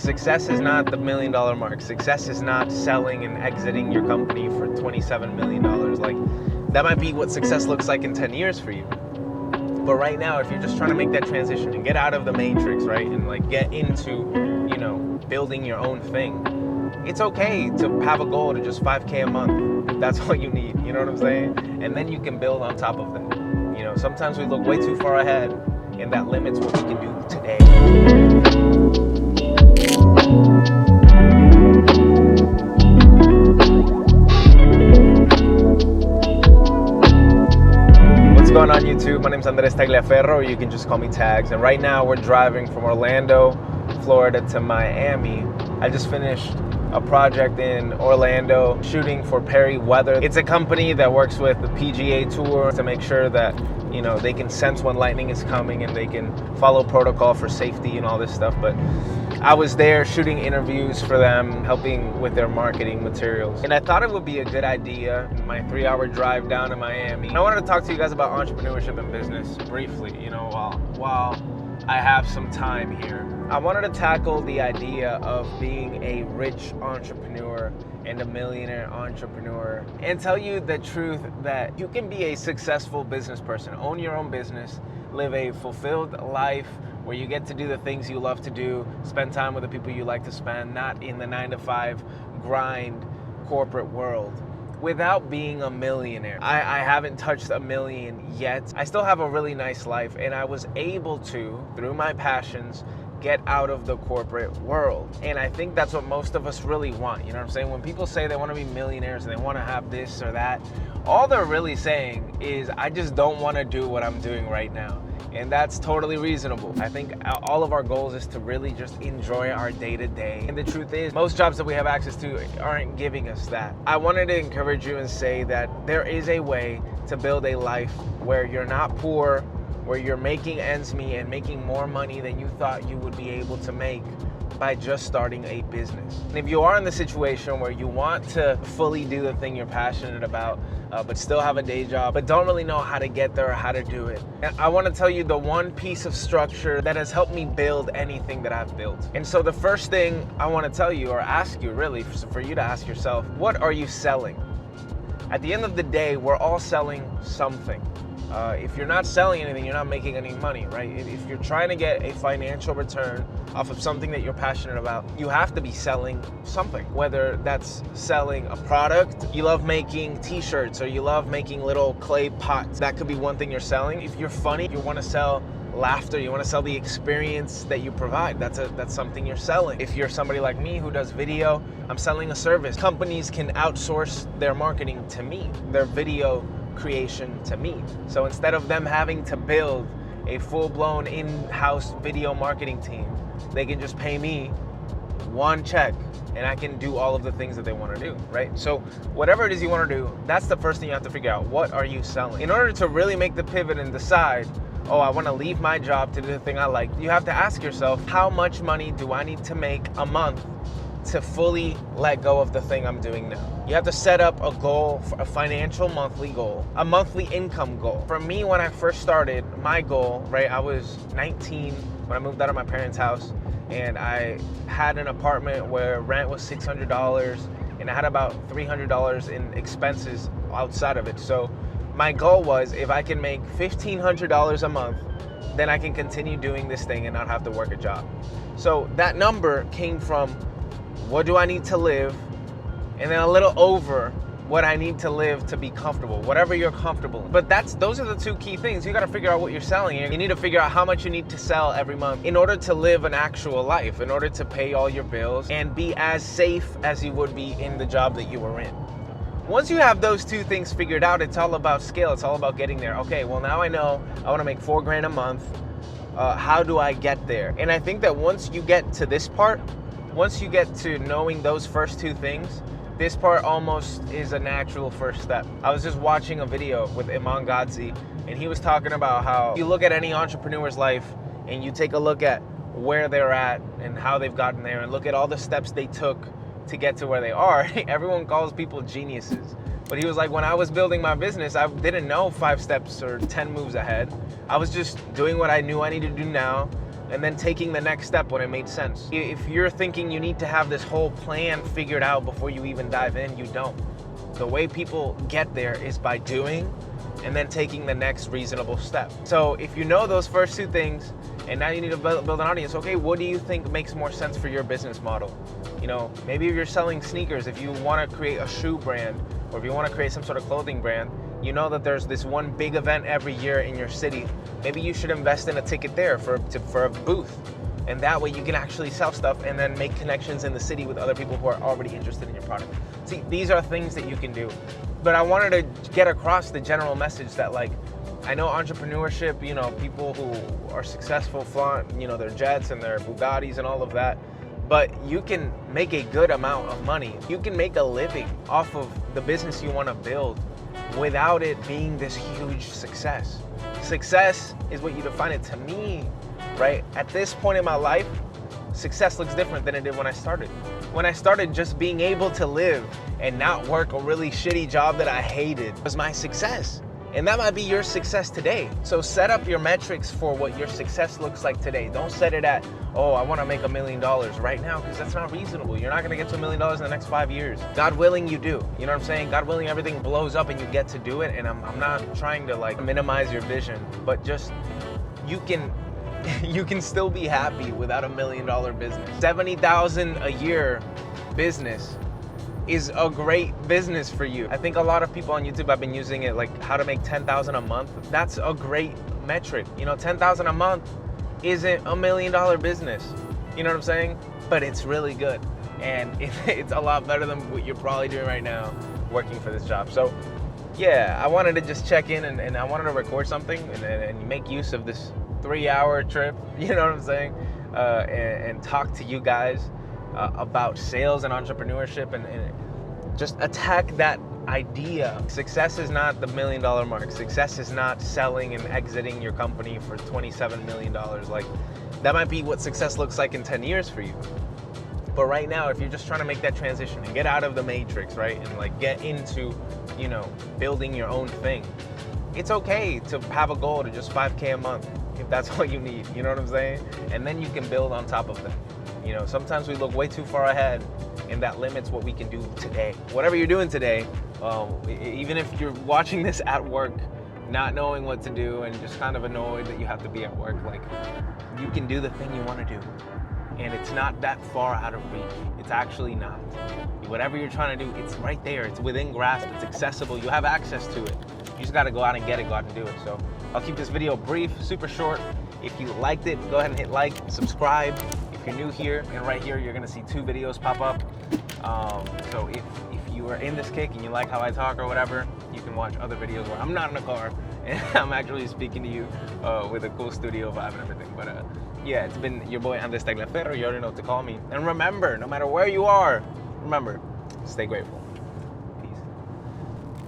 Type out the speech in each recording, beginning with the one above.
Success is not the $1 million mark. Success is not selling and exiting your company for $27 million. Like, that might be what success looks like in 10 years for you. But right now, if you're just trying to make that transition and get out of the matrix, right, and like get into, building your own thing, it's okay to have a goal to just 5K a month if that's all you need. You know what I'm saying? And then you can build on top of that. Sometimes we look way too far ahead, and that limits what we can do today. What's going on, YouTube? My name is Andres Tagliaferro, or you can just call me Tags. And right now we're driving from Orlando, Florida to Miami. I just finished a project in Orlando shooting for Perry Weather. It's a company that works with the PGA Tour to make sure that they can sense when lightning is coming and they can follow protocol for safety and all this stuff. But I was there shooting interviews for them, helping with their marketing materials. And I thought it would be a good idea, my 3-hour drive down to Miami. I wanted to talk to you guys about entrepreneurship and business briefly, while I have some time here. I wanted to tackle the idea of being a rich entrepreneur and a millionaire entrepreneur and tell you the truth that you can be a successful business person, own your own business, live a fulfilled life where you get to do the things you love to do, spend time with the people you like to spend, not in the 9-to-5 grind corporate world, without being a millionaire. I haven't touched $1 million yet. I still have a really nice life, and I was able to, through my passions, get out of the corporate world. And I think that's what most of us really want. You know what I'm saying? When people say they want to be millionaires and they want to have this or that, all they're really saying is, I just don't want to do what I'm doing right now. And that's totally reasonable. I think all of our goals is to really just enjoy our day-to-day. And the truth is, most jobs that we have access to aren't giving us that. I wanted to encourage you and say that there is a way to build a life where you're not poor, where you're making ends meet and making more money than you thought you would be able to make by just starting a business. And if you are in the situation where you want to fully do the thing you're passionate about, but still have a day job, but don't really know how to get there or how to do it, I want to tell you the one piece of structure that has helped me build anything that I've built. And so the first thing I want to tell you, or ask you really, for you to ask yourself, what are you selling? At the end of the day, we're all selling something. If you're not selling anything, you're not making any money, right? If you're trying to get a financial return off of something that you're passionate about, you have to be selling something. Whether that's selling a product, you love making t-shirts, or you love making little clay pots. That could be one thing you're selling. If you're funny, you want to sell laughter, you want to sell the experience that you provide. That's something you're selling. If you're somebody like me who does video, I'm selling a service. Companies can outsource their marketing to me, their video creation to me. So instead of them having to build a full-blown in-house video marketing team, they can just pay me one check and I can do all of the things that they want to do, right? So whatever it is you want to do, that's the first thing you have to figure out. What are you selling? In order to really make the pivot and decide, oh, I want to leave my job to do the thing I like, you have to ask yourself, how much money do I need to make a month to fully let go of the thing I'm doing now? You have to set up a goal, a financial monthly goal, a monthly income goal. For me, when I first started, my goal, right, I was 19 when I moved out of my parents' house, and I had an apartment where rent was $600, and I had about $300 in expenses outside of it. So my goal was, if I can make $1,500 a month, then I can continue doing this thing and not have to work a job. So that number came from, what do I need to live? And then a little over what I need to live to be comfortable, whatever you're comfortable. But those are the two key things. You got to figure out what you're selling. You need to figure out how much you need to sell every month in order to live an actual life, in order to pay all your bills and be as safe as you would be in the job that you were in. Once you have those two things figured out, it's all about scale. It's all about getting there. Okay, well, now I know I want to make $4,000 a month. How do I get there? And I think that once you get to this part, once you get to knowing those first two things, this part almost is a natural first step. I was just watching a video with Iman Gadzhi, and he was talking about how you look at any entrepreneur's life and you take a look at where they're at and how they've gotten there and look at all the steps they took to get to where they are. Everyone calls people geniuses. But he was like, when I was building my business, I didn't know 5 steps or 10 moves ahead. I was just doing what I knew I needed to do now, and then taking the next step when it made sense. If you're thinking you need to have this whole plan figured out before you even dive in, you don't. The way people get there is by doing and then taking the next reasonable step. So if you know those first two things, and now you need to build an audience, okay, what do you think makes more sense for your business model? You know, maybe if you're selling sneakers, if you want to create a shoe brand, or if you want to create some sort of clothing brand, you know that there's this one big event every year in your city. Maybe you should invest in a ticket there for a booth. And that way you can actually sell stuff and then make connections in the city with other people who are already interested in your product. See, these are things that you can do. But I wanted to get across the general message that, like, I know entrepreneurship, you know, people who are successful flaunt, you know, their jets and their Bugattis and all of that. But you can make a good amount of money. You can make a living off of the business you want to build without it being this huge success. Success is what you define it to me, right? At this point in my life, success looks different than it did when I started. When I started, just being able to live and not work a really shitty job that I hated was my success. And that might be your success today. So set up your metrics for what your success looks like today. Don't set it at, oh, I want to make $1 million right now, because that's not reasonable. You're not going to get to $1 million in the next 5 years. God willing, you do. You know what I'm saying? God willing, everything blows up and you get to do it. And I'm not trying to like minimize your vision, but just you can still be happy without $1 million business. 70,000 a year business is a great business for you. I think a lot of people on YouTube have been using it like how to make 10,000 a month. That's a great metric. You know, 10,000 a month isn't $1 million business. You know what I'm saying? But it's really good. And it's a lot better than what you're probably doing right now working for this job. So yeah, I wanted to just check in and I wanted to record something and make use of this 3-hour trip, you know what I'm saying? And talk to you guys about sales and entrepreneurship and just attack that idea. Success is not the $1 million mark. Success is not selling and exiting your company for $27 million. Like, that might be what success looks like in 10 years for you. But right now, if you're just trying to make that transition and get out of the matrix, right? And like get into, you know, building your own thing. It's okay to have a goal to just 5K a month if that's what you need, you know what I'm saying? And then you can build on top of that. You know, sometimes we look way too far ahead and that limits what we can do today. Whatever you're doing today, even if you're watching this at work, not knowing what to do and just kind of annoyed that you have to be at work, like, you can do the thing you want to do. And it's not that far out of reach. It's actually not. Whatever you're trying to do, it's right there. It's within grasp. It's accessible. You have access to it. You just got to go out and get it, go out and do it. So I'll keep this video brief, super short. If you liked it, go ahead and hit like, subscribe. If you're new here, and right here, you're gonna see 2 videos pop up. So if you are in this kick and you like how I talk or whatever, you can watch other videos where I'm not in a car and I'm actually speaking to you with a cool studio vibe and everything. But yeah, it's been your boy Andres Tagliaferro. You already know what to call me. And remember, no matter where you are, remember, stay grateful. Peace.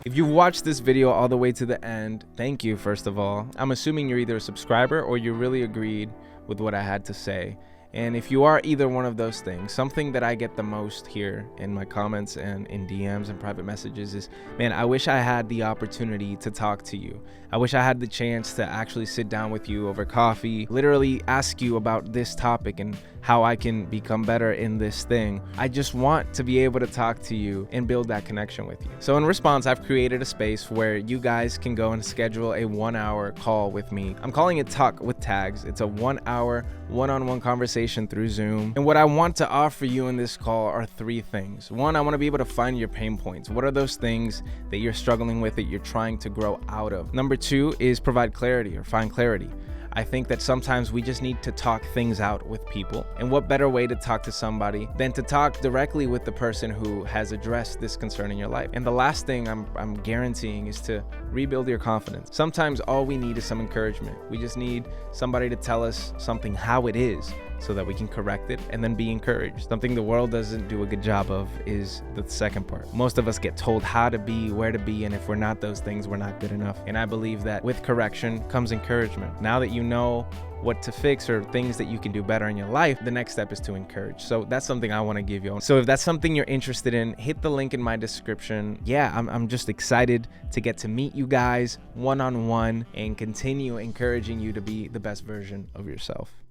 If you've watched this video all the way to the end, thank you, first of all. I'm assuming you're either a subscriber or you really agreed with what I had to say. And if you are either one of those things, something that I get the most here in my comments and in DMs and private messages is, man, I wish I had the opportunity to talk to you. I wish I had the chance to actually sit down with you over coffee, literally ask you about this topic and how I can become better in this thing. I just want to be able to talk to you and build that connection with you. So in response, I've created a space where you guys can go and schedule a 1-hour call with me. I'm calling it Talk with Tags. It's a 1-hour one-on-one conversation through Zoom. And what I want to offer you in this call are 3 things. 1, I want to be able to find your pain points. What are those things that you're struggling with that you're trying to grow out of? Number 2 is provide clarity or find clarity. I think that sometimes we just need to talk things out with people. And what better way to talk to somebody than to talk directly with the person who has addressed this concern in your life? And the last thing I'm guaranteeing is to rebuild your confidence. Sometimes all we need is some encouragement. We just need somebody to tell us something how it is so that we can correct it and then be encouraged. Something the world doesn't do a good job of is the second part. Most of us get told how to be, where to be, and if we're not those things, we're not good enough. And I believe that with correction comes encouragement. Now that you know what to fix or things that you can do better in your life, the next step is to encourage. So that's something I want to give you. So if that's something you're interested in, hit the link in my description. Yeah, I'm just excited to get to meet you guys one-on-one and continue encouraging you to be the best version of yourself.